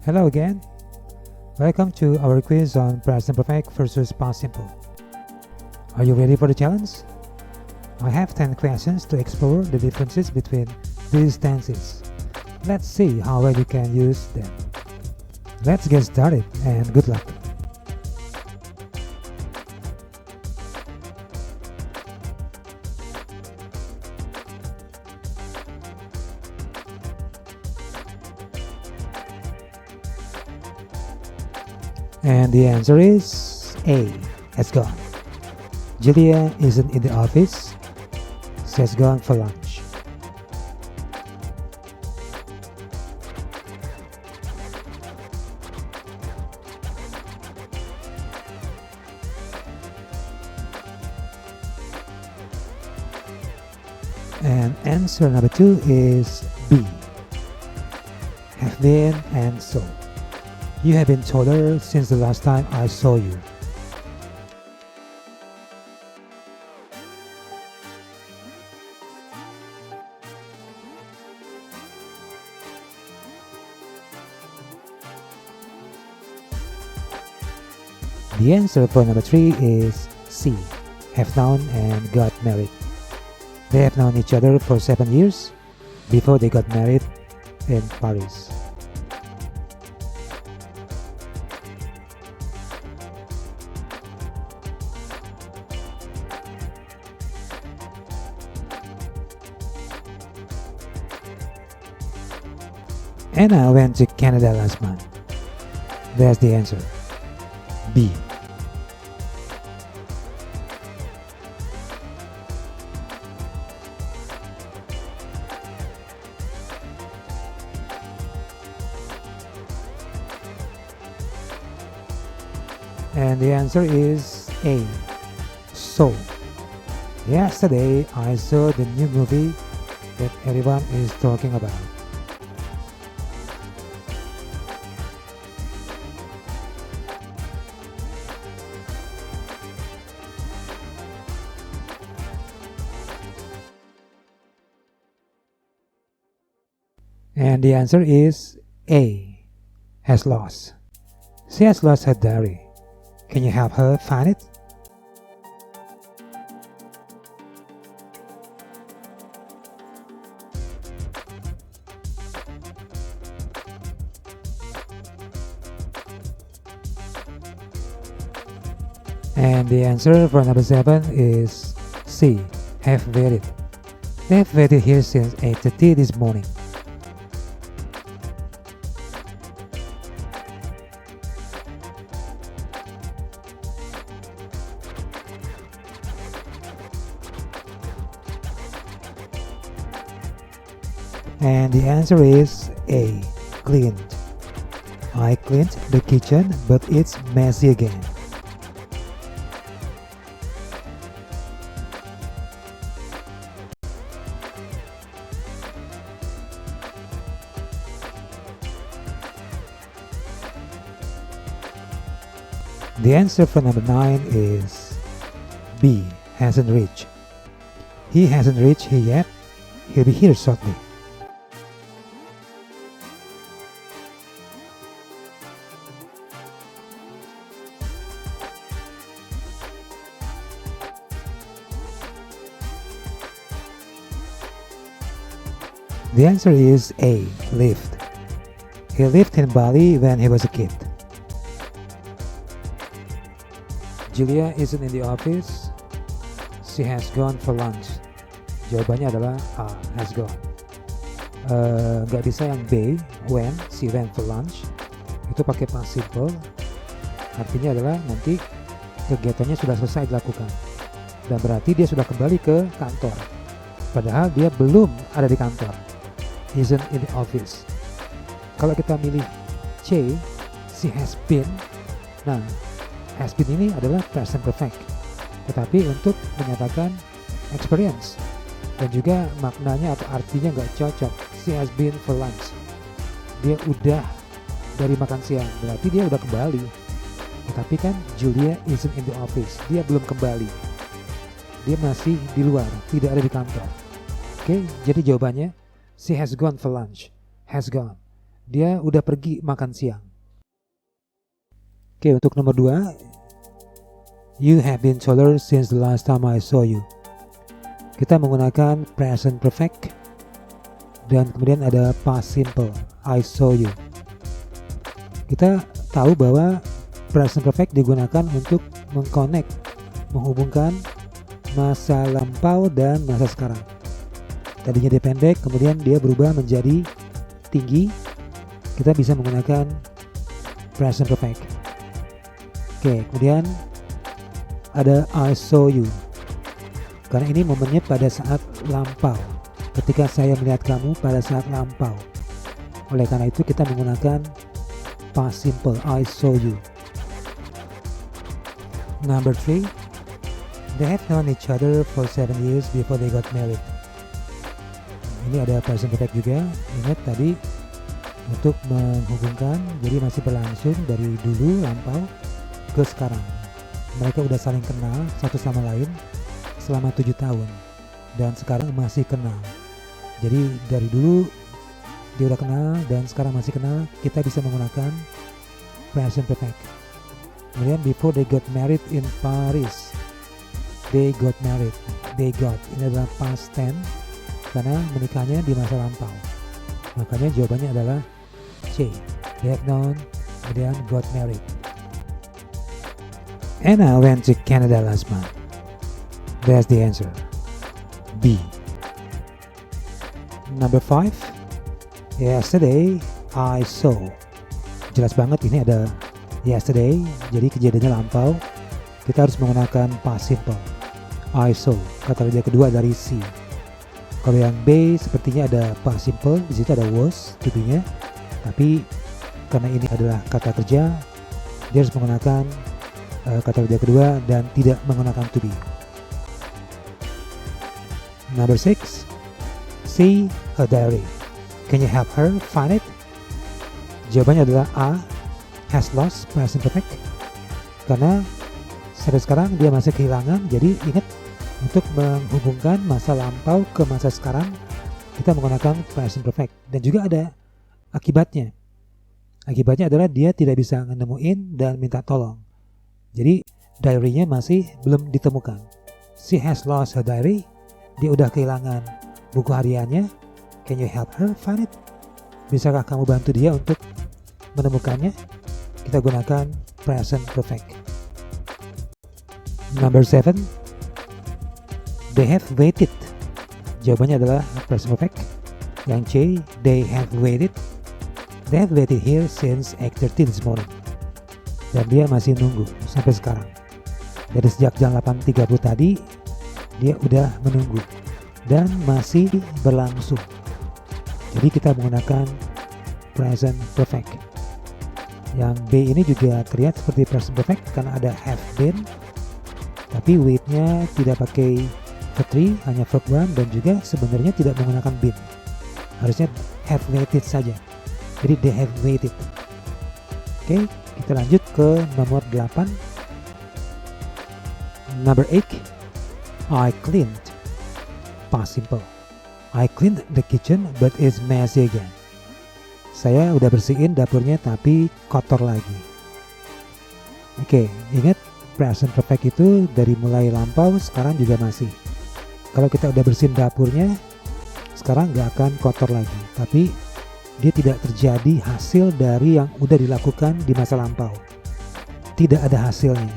Hello again. Welcome to our quiz on present perfect versus past simple. Are you ready for the challenge? I have 10 questions to explore the differences between these tenses. Let's see how well you can use them. Let's get started and good luck. And the answer is A, has gone. Julia isn't in the office. She has gone for lunch. And answer number 2 is B, have been and so. You have been taller since the last time I saw you. The answer for number 3 is C, have known and got married. They have known each other for 7 years before they got married in Paris. Anna went to Canada last month. That's the answer. B. And the answer is A, so. Yesterday I saw the new movie that everyone is talking about. And the answer is A, has lost. She has lost her diary. Can you help her find it? And the answer for number 7 is C, have waited. They have waited here since 8:30 this morning. And the answer is A, cleaned. I cleaned the kitchen, but it's messy again. The answer for number 9 is B, hasn't reached. He hasn't reached here yet. He'll be here shortly. The answer is A, lived. He lived in Bali when he was a kid. Julia isn't in the office. She has gone for lunch. Jawabannya adalah A, has gone. Gak bisa yang B, when, she went for lunch. Itu pakai past simple. Artinya adalah nanti kegiatannya sudah selesai dilakukan. Dan berarti dia sudah kembali ke kantor. Padahal dia belum ada di kantor. Isn't in the office. Kalau kita milih C, she has been. Nah, has been ini adalah present perfect, tetapi untuk menyatakan experience dan juga maknanya atau artinya nggak cocok. She has been for lunch. Dia udah dari makan siang, berarti dia udah kembali. Tetapi kan Julia isn't in the office. Dia belum kembali. Dia masih di luar, tidak ada di kantor. Oke, jadi jawabannya she has gone for lunch. Has gone. dia udah pergi makan siang. Oke, untuk nomor 2, you have been taller since the last time I saw you. Kita menggunakan present perfect dan kemudian ada past simple, I saw you. Kita tahu bahwa present perfect digunakan untuk menghubungkan masa lampau dan masa sekarang. Tadinya dia pendek, kemudian dia berubah menjadi tinggi. Kita bisa menggunakan present perfect. Oke, kemudian ada I saw you. Karena ini momennya pada saat lampau. Ketika saya melihat kamu pada saat lampau. Oleh karena itu kita menggunakan past simple, I saw you. Number 3, they have known each other for 7 years before they got married. Ini ada present perfect juga. Ingat tadi untuk menghubungkan, jadi masih berlangsung dari dulu lampau ke sekarang. Mereka udah saling kenal satu sama lain selama 7 tahun dan sekarang masih kenal. Jadi dari dulu dia udah kenal dan sekarang masih kenal, kita bisa menggunakan present perfect. Kemudian before they got married in Paris, they got married, they got, ini adalah past tense karena menikahnya di masa lampau. Makanya jawabannya adalah C, they have known, kemudian got married. Anna went to Canada last month. That's the answer, B. Number 5, yesterday I saw. Jelas banget ini ada yesterday, jadi kejadiannya lampau. Kita harus menggunakan past simple, I saw, kata kerja kedua dari C. Kalau yang B sepertinya ada past simple, di situ ada was to be-nya. Tapi karena ini adalah kata kerja, dia harus menggunakan kata kerja kedua dan tidak menggunakan to be. Number 6, see her diary. Can you help her find it? Jawabannya adalah A, has lost present perfect. Karena sampai sekarang dia masih kehilangan, jadi ingat untuk menghubungkan masa lampau ke masa sekarang kita menggunakan present perfect. Dan juga ada akibatnya. Akibatnya adalah dia tidak bisa menemuin dan minta tolong. Jadi diary-nya masih belum ditemukan. She has lost her diary. Dia udah kehilangan buku hariannya. Can you help her find it? Bisakah kamu bantu dia untuk menemukannya? Kita gunakan present perfect. Number 7, they have waited. Jawabannya adalah present perfect. Yang C, they have waited. They have waited here since 8:30 this morning. Dan dia masih nunggu sampai sekarang. Dari sejak jam 8.30 tadi, dia udah menunggu dan masih berlangsung. Jadi kita menggunakan present perfect. Yang B ini juga terlihat seperti present perfect karena ada have been, tapi wait-nya tidak pakai verb 3, hanya verb 1 dan juga sebenarnya tidak menggunakan been. Harusnya have waited saja. Jadi they have waited. Oke, kita lanjut ke nomor 8. Number 8, I cleaned. Past simple. I cleaned the kitchen but it's messy again. Saya udah bersihin dapurnya tapi kotor lagi. Oke, ingat present perfect itu dari mulai lampau sekarang juga masih. Kalau kita udah bersihin dapurnya, sekarang nggak akan kotor lagi. Tapi dia tidak terjadi hasil dari yang udah dilakukan di masa lampau. Tidak ada hasilnya.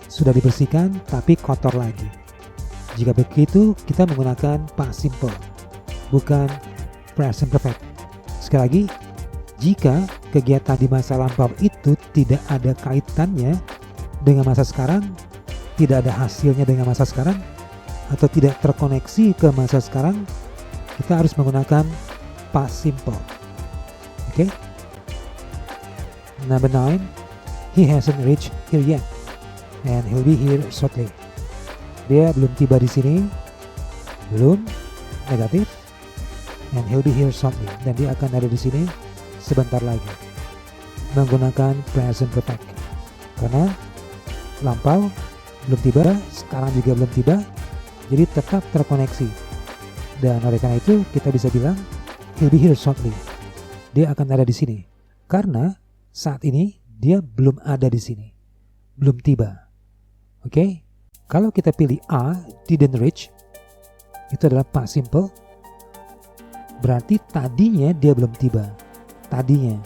Sudah dibersihkan tapi kotor lagi. Jika begitu, kita menggunakan past simple, bukan present perfect. Sekali lagi, jika kegiatan di masa lampau itu tidak ada kaitannya dengan masa sekarang, tidak ada hasilnya dengan masa sekarang, atau tidak terkoneksi ke masa sekarang, kita harus menggunakan past simple. Oke? Number 9, he hasn't reached here yet, and he'll be here shortly. Dia belum tiba di sini, belum, negatif, and he'll be here shortly, dan dia akan ada di sini sebentar lagi. Menggunakan present perfect, karena lampau belum tiba, sekarang juga belum tiba, jadi tetap terkoneksi. Dan oleh karena itu kita bisa bilang he'll be here shortly. dia akan ada di sini. Karena saat ini dia belum ada di sini. Belum tiba. Oke? Kalau kita pilih A, didn't reach, itu adalah past simple. Berarti tadinya dia belum tiba. Tadinya.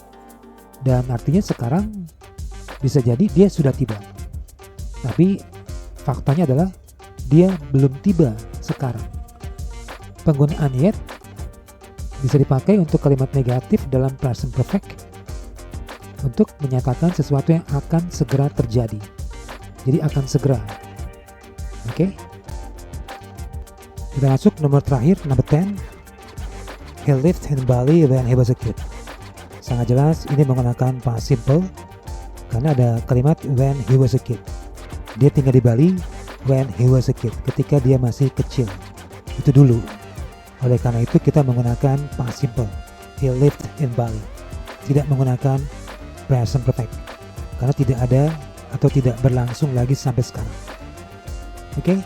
Dan artinya sekarang bisa jadi dia sudah tiba. Tapi faktanya adalah dia belum tiba sekarang. Penggunaan yet bisa dipakai untuk kalimat negatif dalam present perfect untuk menyatakan sesuatu yang akan segera terjadi. Jadi akan segera. Oke? Kita masuk nomor terakhir, number 10. He lived in Bali when he was a kid. Sangat jelas ini menggunakan past simple karena ada kalimat when he was a kid. Dia tinggal di Bali when he was a kid, ketika dia masih kecil. Itu dulu. Oleh karena itu kita menggunakan past simple. He lived in Bali. Tidak menggunakan present perfect karena tidak ada atau tidak berlangsung lagi sampai sekarang. Oke?